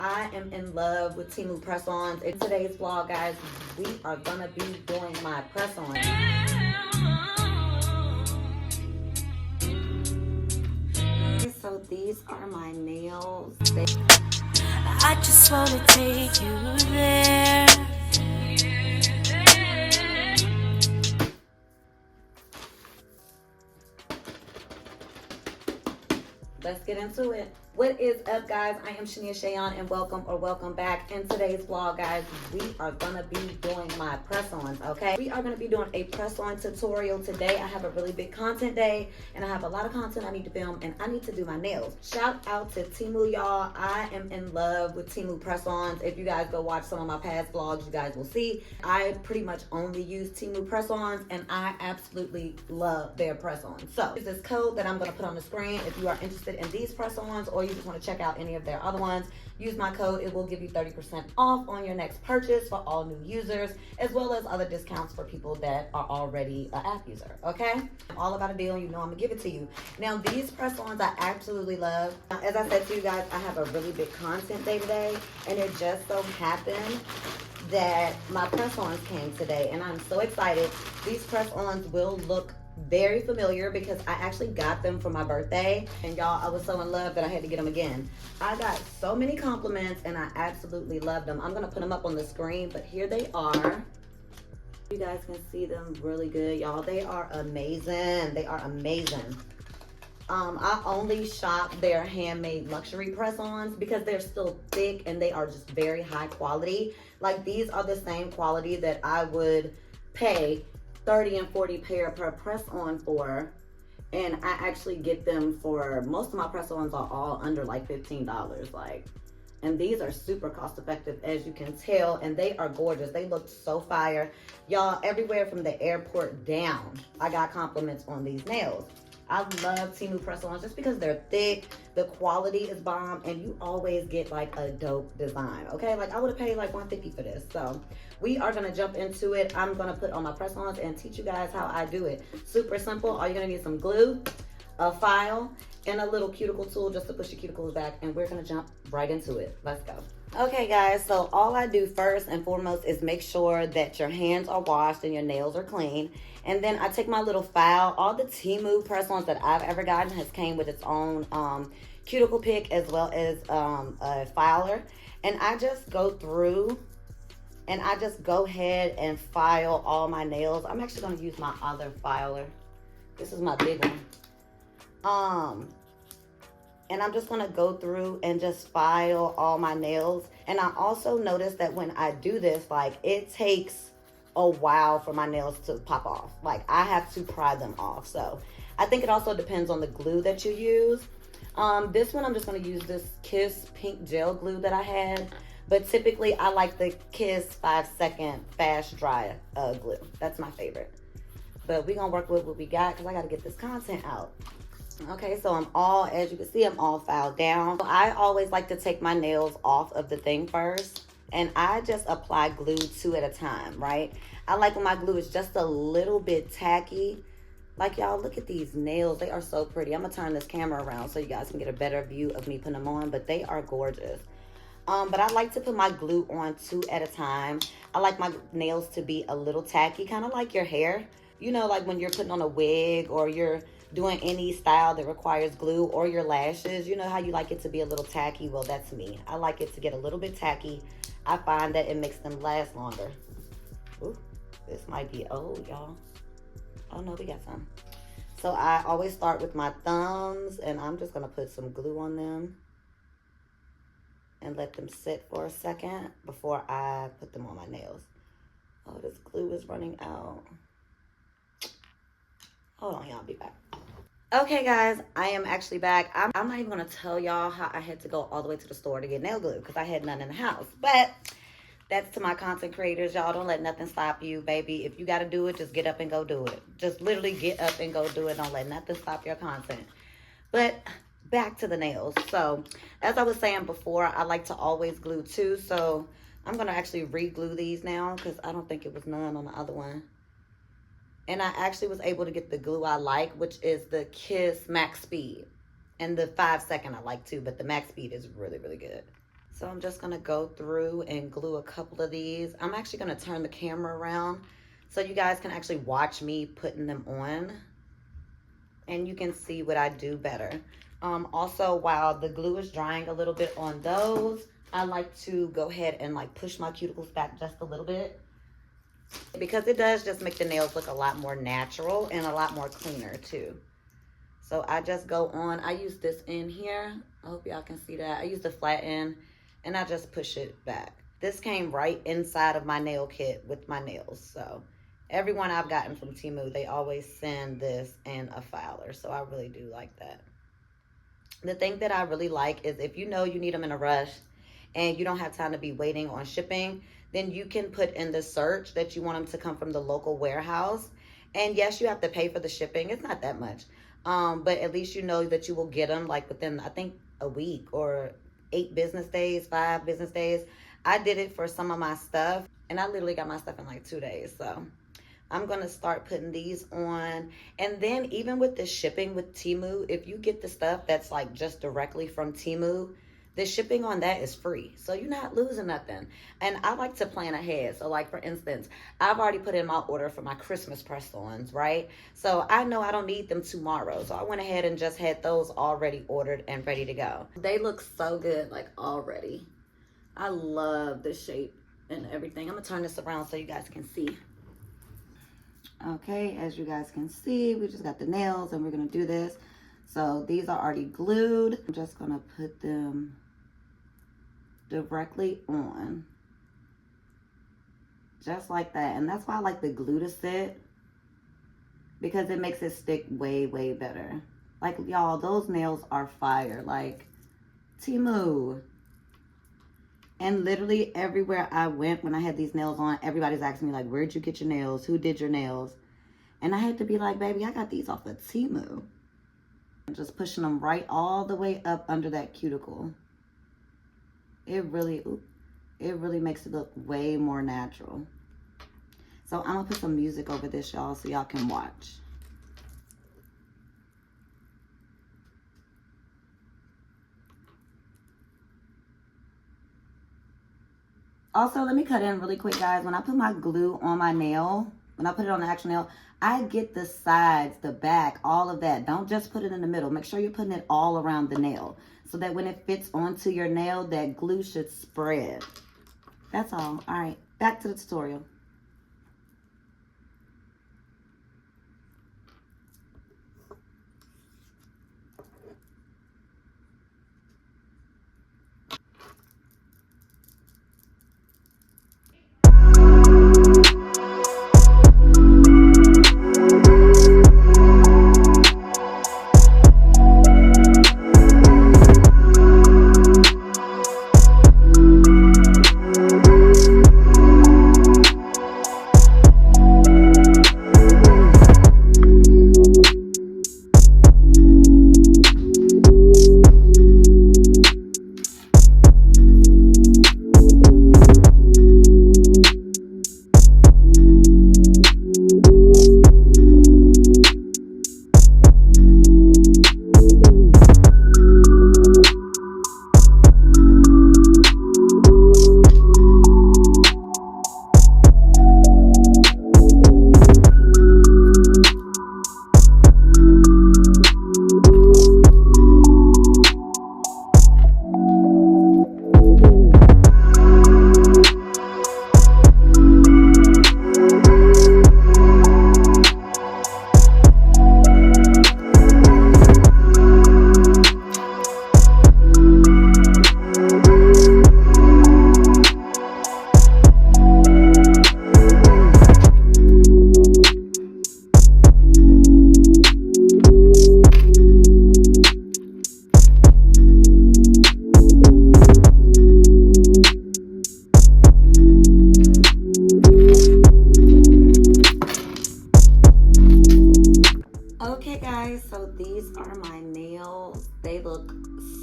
I am in love with Temu press-ons. In today's vlog, guys, we are gonna be doing my press-ons. So these are my nails. I just wanna take you there. Let's get into it. What is up, guys? I am Shania Shayon, and welcome back. In today's vlog, guys, we are gonna be doing my press-ons, okay? We are gonna be doing a press-on tutorial today. I have a really big content day, and I have a lot of content I need to film, and I need to do my nails. Shout out to Temu, y'all. I am in love with Temu press-ons. If you guys go watch some of my past vlogs, you guys will see I pretty much only use Temu press-ons, and I absolutely love their press-ons. So, here's this code that I'm gonna put on the screen. If you are interested in these press-ons, or you just want to check out any of their other ones, use my code. It will give you 30% off on your next purchase for all new users, as well as other discounts for people that are already an app user, okay? I'm all about a deal, you know I'm gonna give it to you. Now, these press-ons I absolutely love. Now, as I said to you guys, I have a really big content day today, and it just so happened that my press-ons came today, and I'm so excited. These press-ons will look very familiar because I actually got them for my birthday, and y'all, I was so in love that I had to get them again. I got so many compliments and I absolutely loved them. I'm gonna put them up on the screen, but here they are. You guys can see them really good, y'all. They are amazing. They are amazing. I only shop their handmade luxury press-ons because they're still thick and they are just very high quality. Like, these are the same quality that I would pay 30 and 40 pair per press-on for, and I actually get them for, most of my press-ons are all under like $15, like, and these are super cost effective, as you can tell, and they are gorgeous. They look so fire, y'all. Everywhere from the airport down, I got compliments on these nails. I love Temu press-ons just because they're thick, the quality is bomb, and you always get like a dope design, okay? Like, I would have paid like $150 for this. So we are gonna jump into it. I'm gonna put on my press-ons and teach you guys how I do it. Super simple. All you're gonna need some glue, a file, and a little cuticle tool just to push your cuticles back, and we're gonna jump right into it. Let's go. Okay, guys, so all I do first and foremost is make sure that your hands are washed and your nails are clean. And then I take my little file. All the Temu press-ons that I've ever gotten has came with its own cuticle pick, as well as a filer. And I just go through and I just go ahead and file all my nails. I'm actually gonna use my other filer. This is my big one. And I'm just gonna go through and just file all my nails. And I also notice that when I do this, like, it takes a while for my nails to pop off. Like, I have to pry them off. So I think it also depends on the glue that you use. This one, I'm just gonna use this Kiss pink gel glue that I had. But typically I like the Kiss 5-second fast dry glue. That's my favorite. But we're gonna work with what we got because I gotta get this content out. Okay, so I'm all, as you can see, I'm all filed down. I always like to take my nails off of the thing first, and I just apply glue 2 at a time, right? I like when my glue is just a little bit tacky. Like, y'all, look at these nails. They are so pretty. I'm gonna turn this camera around so you guys can get a better view of me putting them on, but they are gorgeous. But I like to put my glue on 2 at a time. I like my nails to be a little tacky, kind of like your hair. You know, like when you're putting on a wig or you're doing any style that requires glue, or your lashes, you know how you like it to be a little tacky? Well, that's me. I like it to get a little bit tacky. I find that it makes them last longer. Ooh, this might be old, y'all. Oh no, we got some. So I always start with my thumbs, and I'm just gonna put some glue on them and let them sit for a second before I put them on my nails. Oh, this glue is running out. Hold on, y'all, I'll be back. Okay, guys, I am actually back. I'm not even gonna tell y'all how I had to go all the way to the store to get nail glue because I had none in the house. But that's to my content creators. Y'all, don't let nothing stop you, baby. If you gotta do it, just get up and go do it. Just literally get up and go do it. Don't let nothing stop your content. But back to the nails. So, as I was saying before, I like to always glue too. So, I'm gonna actually re-glue these now because I don't think it was none on the other one. And I actually was able to get the glue I like, which is the Kiss Max Speed. And the 5-second I like too, but the Max Speed is really, really good. So I'm just gonna go through and glue a couple of these. I'm actually gonna turn the camera around so you guys can actually watch me putting them on and you can see what I do better. Also, while the glue is drying a little bit on those, I like to go ahead and like push my cuticles back just a little bit, because it does just make the nails look a lot more natural and a lot more cleaner too. So I just go on, I use this end here. I hope y'all can see that. I use the flat end and I just push it back. This came right inside of my nail kit with my nails. So everyone I've gotten from Temu, they always send this and a filer. So I really do like that. The thing that I really like is if you know you need them in a rush and you don't have time to be waiting on shipping, then you can put in the search that you want them to come from the local warehouse. And yes, you have to pay for the shipping. It's not that much. But at least you know that you will get them like within, I think, a week or 8 business days, 5 business days. I did it for some of my stuff and I literally got my stuff in like 2 days. So I'm going to start putting these on. And then even with the shipping with Temu, if you get the stuff that's like just directly from Temu, the shipping on that is free. So you're not losing nothing. And I like to plan ahead. So like for instance, I've already put in my order for my Christmas press-ons, right? So I know I don't need them tomorrow. So I went ahead and just had those already ordered and ready to go. They look so good like already. I love the shape and everything. I'm gonna turn this around so you guys can see. Okay, as you guys can see, we just got the nails and we're gonna do this. So these are already glued. I'm just gonna put them directly on. Just like that. And that's why I like the glue to sit, because it makes it stick way, way better. Like y'all, those nails are fire. Like Temu. And literally everywhere I went when I had these nails on, everybody's asking me like, where'd you get your nails? Who did your nails? And I had to be like, baby, I got these off of Temu. I'm just pushing them right all the way up under that cuticle. It really makes it look way more natural. So I'm gonna put some music over this, y'all, so y'all can watch. Also, let me cut in really quick, guys. When I put my glue on my nail, when I put it on the actual nail, I get the sides, the back, all of that. Don't just put it in the middle. Make sure you're putting it all around the nail so that when it fits onto your nail, that glue should spread. That's all. All right, back to the tutorial.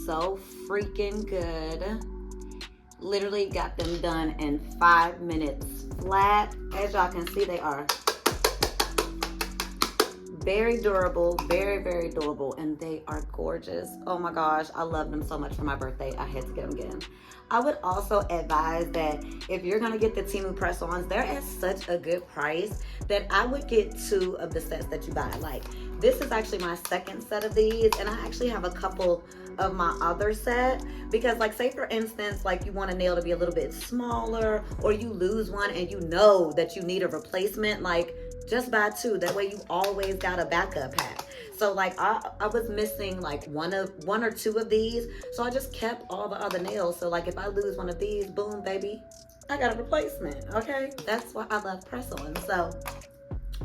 So freaking good. Literally got them done in 5 minutes flat. As y'all can see, they are Very durable, very, very durable, and they are gorgeous. Oh my gosh, I love them so much. For my birthday, I had to get them again. I would also advise that if you're gonna get the Temu press-ons, they're at such a good price that I would get 2 of the sets that you buy. Like, this is actually my second set of these, and I actually have a couple of my other set, because like, say for instance, like you want a nail to be a little bit smaller, or you lose one and you know that you need a replacement, like just buy 2. That way you always got a backup pack. So like I was missing like one or two of these, so I just kept all the other nails. So like if I lose one of these, boom, baby, I got a replacement. Okay, that's why I love press-ons. So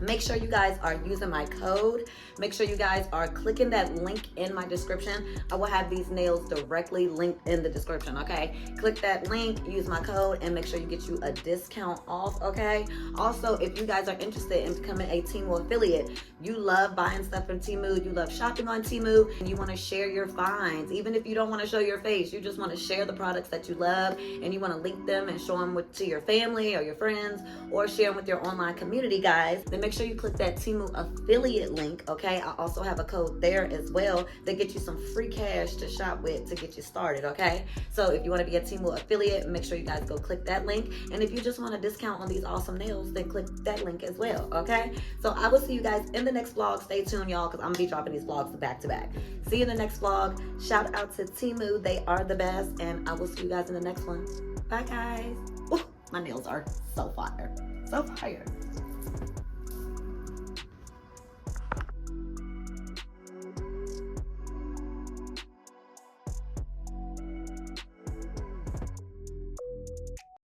make sure you guys are using my code. Make sure you guys are clicking that link in my description. I will have these nails directly linked in the description, okay? Click that link, use my code, and make sure you get you a discount off, okay? Also, if you guys are interested in becoming a Temu affiliate, you love buying stuff from Temu, you love shopping on Temu, and you want to share your finds. Even if you don't want to show your face, you just want to share the products that you love, and you want to link them and show them to your family or your friends, or share them with your online community, guys. Then make sure you click that Temu affiliate link, okay? I also have a code there as well that gets you some free cash to shop with to get you started, okay? So if you want to be a Temu affiliate, make sure you guys go click that link. And if you just want a discount on these awesome nails, then click that link as well, okay? So I will see you guys in the next vlog. Stay tuned, y'all, because I'm gonna be dropping these vlogs back to back. See you in the next vlog. Shout out to Temu, they are the best, and I will see you guys in the next one. Bye, guys. Ooh, my nails are so fire. So fire.